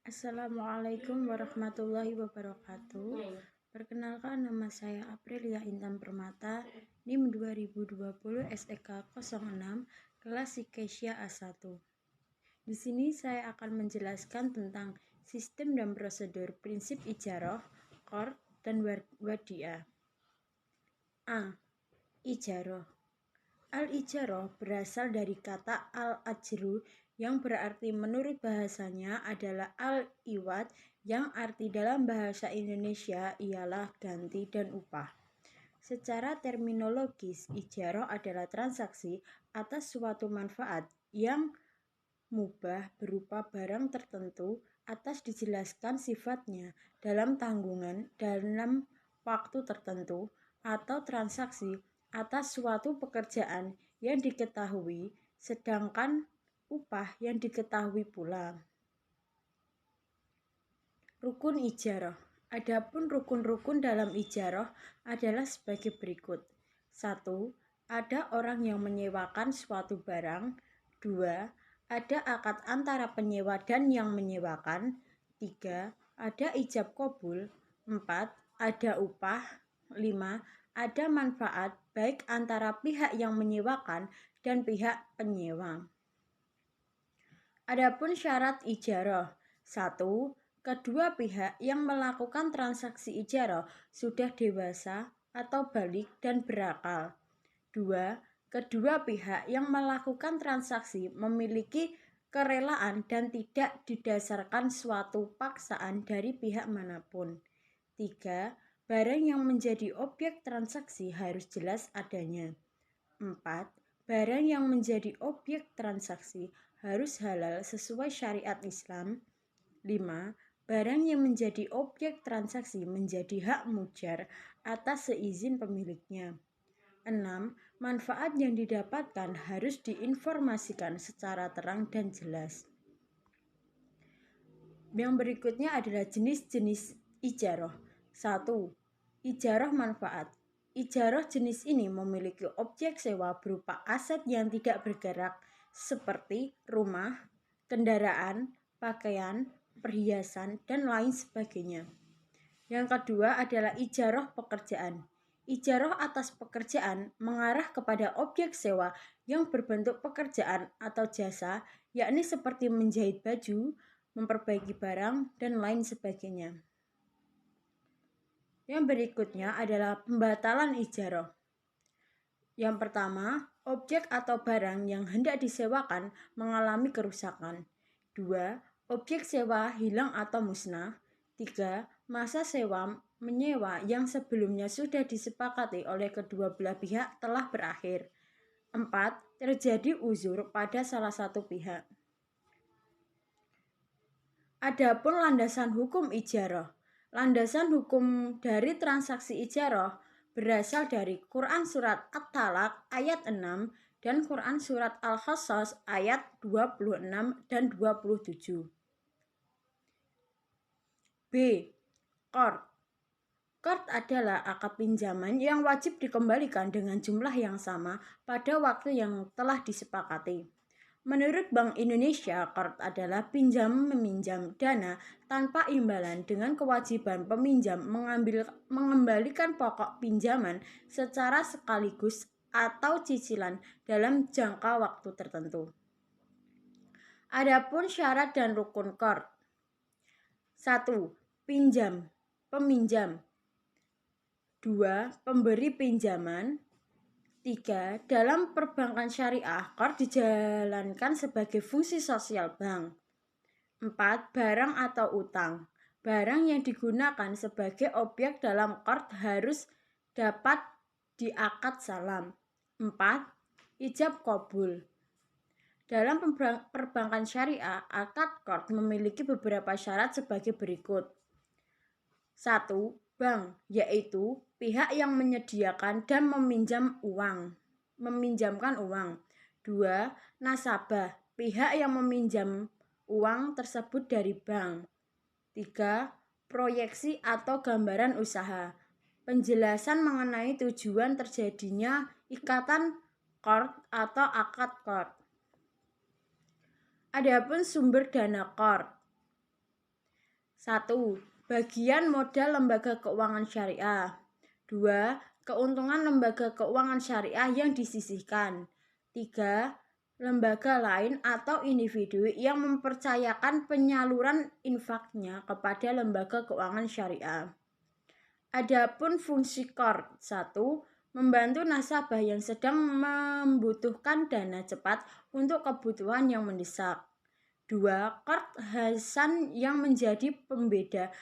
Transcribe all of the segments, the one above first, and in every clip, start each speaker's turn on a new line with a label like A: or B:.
A: Assalamualaikum warahmatullahi wabarakatuh. Perkenalkan, nama saya Aprilia Intan Permata, NIM 2020 SEK 06, kelas Sikesia A1. Di sini saya akan menjelaskan tentang sistem dan prosedur prinsip ijarah, qard, dan wadiah. A. Ijarah. Al-ijarah berasal dari kata al-ajru yang berarti menurut bahasanya adalah al-iwad yang arti dalam bahasa Indonesia ialah ganti dan upah. Secara terminologis, ijarah adalah transaksi atas suatu manfaat yang mubah berupa barang tertentu atas dijelaskan sifatnya dalam tanggungan dalam waktu tertentu atau transaksi atas suatu pekerjaan yang diketahui sedangkan upah yang diketahui pula. Rukun ijarah. Adapun rukun-rukun dalam ijarah adalah sebagai berikut. 1. Ada orang yang menyewakan suatu barang. 2. Ada akad antara penyewa dan yang menyewakan. 3. Ada ijab kabul. 4. Ada upah. 5. Ada manfaat baik antara pihak yang menyewakan dan pihak penyewa. Adapun syarat ijarah. 1. Kedua pihak yang melakukan transaksi ijarah sudah dewasa atau balik dan berakal. 2. Kedua pihak yang melakukan transaksi memiliki kerelaan dan tidak didasarkan suatu paksaan dari pihak manapun. 3. Barang yang menjadi objek transaksi harus jelas adanya. 4. Barang yang menjadi objek transaksi harus halal sesuai syariat Islam. 5. Barang yang menjadi objek transaksi menjadi hak mujar atas seizin pemiliknya. 6. Manfaat yang didapatkan harus diinformasikan secara terang dan jelas. Yang berikutnya adalah jenis-jenis ijarah. 1. Ijarah manfaat. Ijarah jenis ini memiliki objek sewa berupa aset yang tidak bergerak seperti rumah, kendaraan, pakaian, perhiasan, dan lain sebagainya. Yang kedua adalah ijarah pekerjaan. Ijarah atas pekerjaan mengarah kepada objek sewa yang berbentuk pekerjaan atau jasa, yakni seperti menjahit baju, memperbaiki barang, dan lain sebagainya. Yang berikutnya adalah pembatalan ijarah. Yang pertama, objek atau barang yang hendak disewakan mengalami kerusakan. 2. Objek sewa hilang atau musnah. 3. Masa sewa menyewa yang sebelumnya sudah disepakati oleh kedua belah pihak telah berakhir. 4. Terjadi uzur pada salah satu pihak. Adapun landasan hukum ijarah. Landasan hukum dari transaksi ijarah berasal dari Quran Surat At-Talaq ayat 6 dan Quran Surat Al-Qasas ayat 26 dan 27. B. Qard. Qard adalah akad pinjaman yang wajib dikembalikan dengan jumlah yang sama pada waktu yang telah disepakati. Menurut Bank Indonesia, qard adalah pinjam-meminjam dana tanpa imbalan dengan kewajiban peminjam mengembalikan pokok pinjaman secara sekaligus atau cicilan dalam jangka waktu tertentu. Adapun syarat dan rukun qard. 1. Peminjam. 2. Pemberi pinjaman. 3. Dalam perbankan syariah, qard dijalankan sebagai fungsi sosial bank. 4. Barang atau utang. Barang yang digunakan sebagai objek dalam qard harus dapat diakad salam. 4. Ijab kabul. Dalam perbankan syariah, akad qard memiliki beberapa syarat sebagai berikut. 1. Bank, yaitu pihak yang menyediakan dan meminjamkan uang. 2. Nasabah, pihak yang meminjam uang tersebut dari bank. 3. Proyeksi atau gambaran usaha. Penjelasan mengenai tujuan terjadinya ikatan qard atau akad qard. Adapun sumber dana qard. 1. Bagian modal lembaga keuangan syariah. 2. Keuntungan lembaga keuangan syariah yang disisihkan. 3. Lembaga lain atau individu yang mempercayakan penyaluran infaknya kepada lembaga keuangan syariah. Adapun fungsi QORD. 1. Membantu nasabah yang sedang membutuhkan dana cepat untuk kebutuhan yang mendesak. 2. QORD Hasan yang menjadi pembeda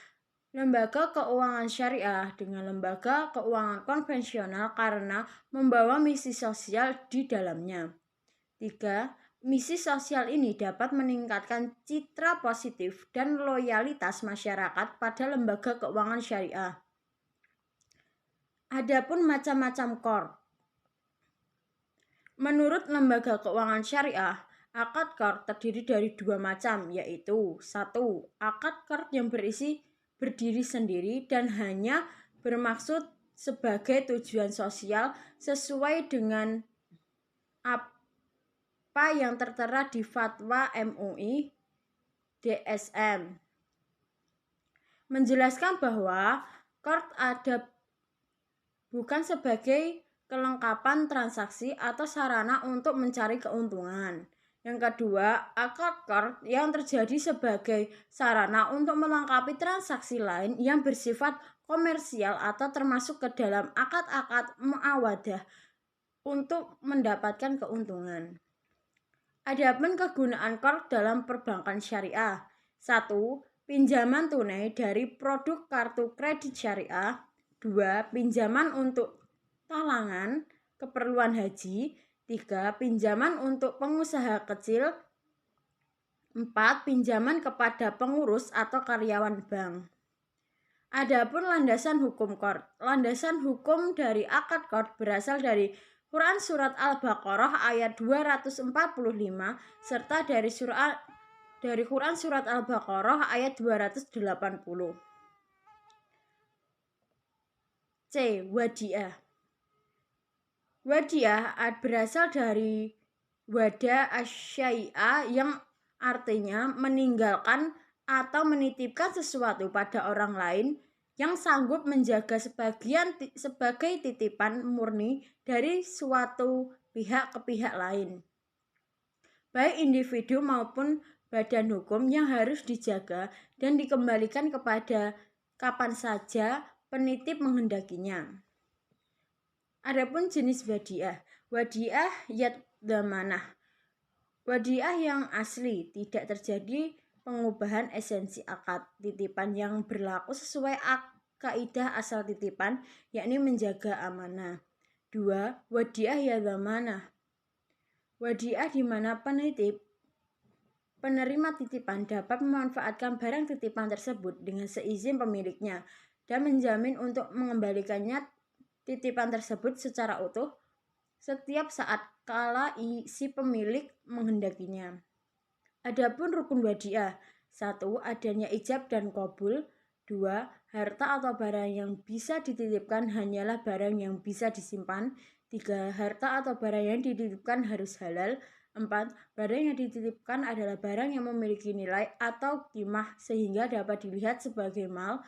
A: lembaga keuangan syariah dengan lembaga keuangan konvensional karena membawa misi sosial di dalamnya. 3. Misi sosial ini dapat meningkatkan citra positif dan loyalitas masyarakat pada lembaga keuangan syariah. Adapun macam-macam QORD. Menurut lembaga keuangan syariah, akad QORD terdiri dari 2 macam, yaitu 1. Akad QORD yang berdiri sendiri dan hanya bermaksud sebagai tujuan sosial sesuai dengan apa yang tertera di Fatwa MUI DSM. Menjelaskan bahwa QORD ada bukan sebagai kelengkapan transaksi atau sarana untuk mencari keuntungan. Yang kedua, akad QORD yang terjadi sebagai sarana untuk melengkapi transaksi lain yang bersifat komersial atau termasuk ke dalam akad-akad muawadah untuk mendapatkan keuntungan. Adapun kegunaan QORD dalam perbankan syariah. 1. Pinjaman tunai dari produk kartu kredit syariah. 2. Pinjaman untuk talangan keperluan haji. 3. Pinjaman untuk pengusaha kecil. 4. Pinjaman kepada pengurus atau karyawan bank. Adapun landasan hukum QORD. Landasan hukum dari akad QORD berasal dari Quran Surat Al-Baqarah ayat 245 serta dari Quran Surat Al-Baqarah ayat 280. C. Wadiah. Wadiah berasal dari wada asyai'a yang artinya meninggalkan atau menitipkan sesuatu pada orang lain yang sanggup menjaga sebagai titipan murni dari suatu pihak ke pihak lain, baik individu maupun badan hukum yang harus dijaga dan dikembalikan kepada kapan saja penitip menghendakinya. Adapun jenis wadiah. Wadiah yad dhamanah. Wadiah yang asli, tidak terjadi pengubahan esensi akad titipan yang berlaku sesuai kaidah asal titipan, yakni menjaga amanah. 2. Wadiah yad dhamanah. Wadiah di mana penerima titipan dapat memanfaatkan barang titipan tersebut dengan seizin pemiliknya dan menjamin untuk mengembalikannya titipan tersebut secara utuh setiap saat kala si pemilik menghendakinya. Adapun rukun wadiah. 1. Adanya ijab dan qabul. 2. Harta atau barang yang bisa dititipkan hanyalah barang yang bisa disimpan. 3. Harta atau barang yang dititipkan harus halal. 4. Barang yang dititipkan adalah barang yang memiliki nilai atau qimah sehingga dapat dilihat sebagai mal.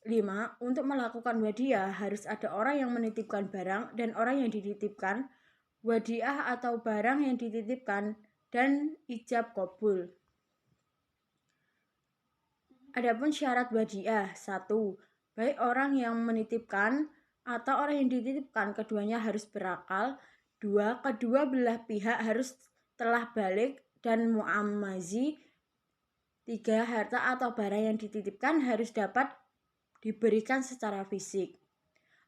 A: 5. Untuk melakukan wadiah harus ada orang yang menitipkan barang dan orang yang dititipkan wadiah atau barang yang dititipkan dan ijab qabul. Adapun syarat wadiah. 1. Baik orang yang menitipkan atau orang yang dititipkan keduanya harus berakal. 2. Kedua belah pihak harus telah balik dan mu'ammazi. 3. Harta atau barang yang dititipkan harus dapat diberikan secara fisik.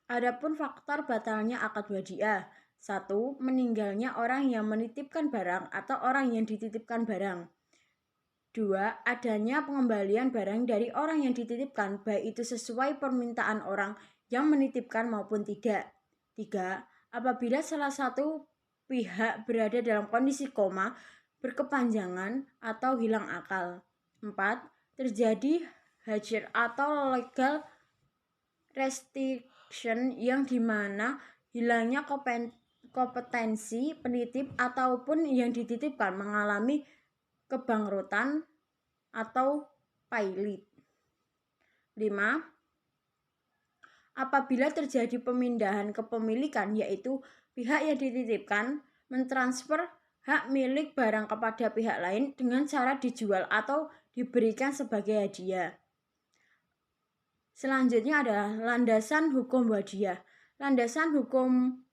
A: Adapun faktor batalnya akad wadiah. 1. Meninggalnya orang yang menitipkan barang atau orang yang dititipkan barang. 2. Adanya pengembalian barang dari orang yang dititipkan, baik itu sesuai permintaan orang yang menitipkan maupun tidak. 3. Apabila salah satu pihak berada dalam kondisi koma, berkepanjangan, atau hilang akal. 4. Terjadi hajir atau legal restriction yang dimana hilangnya kompetensi penitip ataupun yang dititipkan mengalami kebangkrutan atau pailit. 5. Apabila terjadi pemindahan kepemilikan, yaitu pihak yang dititipkan mentransfer hak milik barang kepada pihak lain dengan cara dijual atau diberikan sebagai hadiah. Selanjutnya adalah landasan hukum wadiah. Landasan hukum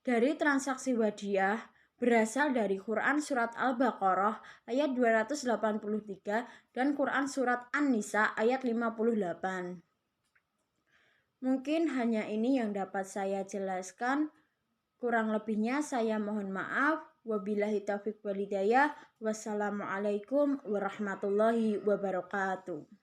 A: dari transaksi wadiah berasal dari Quran Surat Al-Baqarah ayat 283 dan Quran Surat An-Nisa ayat 58. Mungkin hanya ini yang dapat saya jelaskan. Kurang lebihnya saya mohon maaf. Wabillahi taufiq wal hidayah. Wassalamualaikum warahmatullahi wabarakatuh.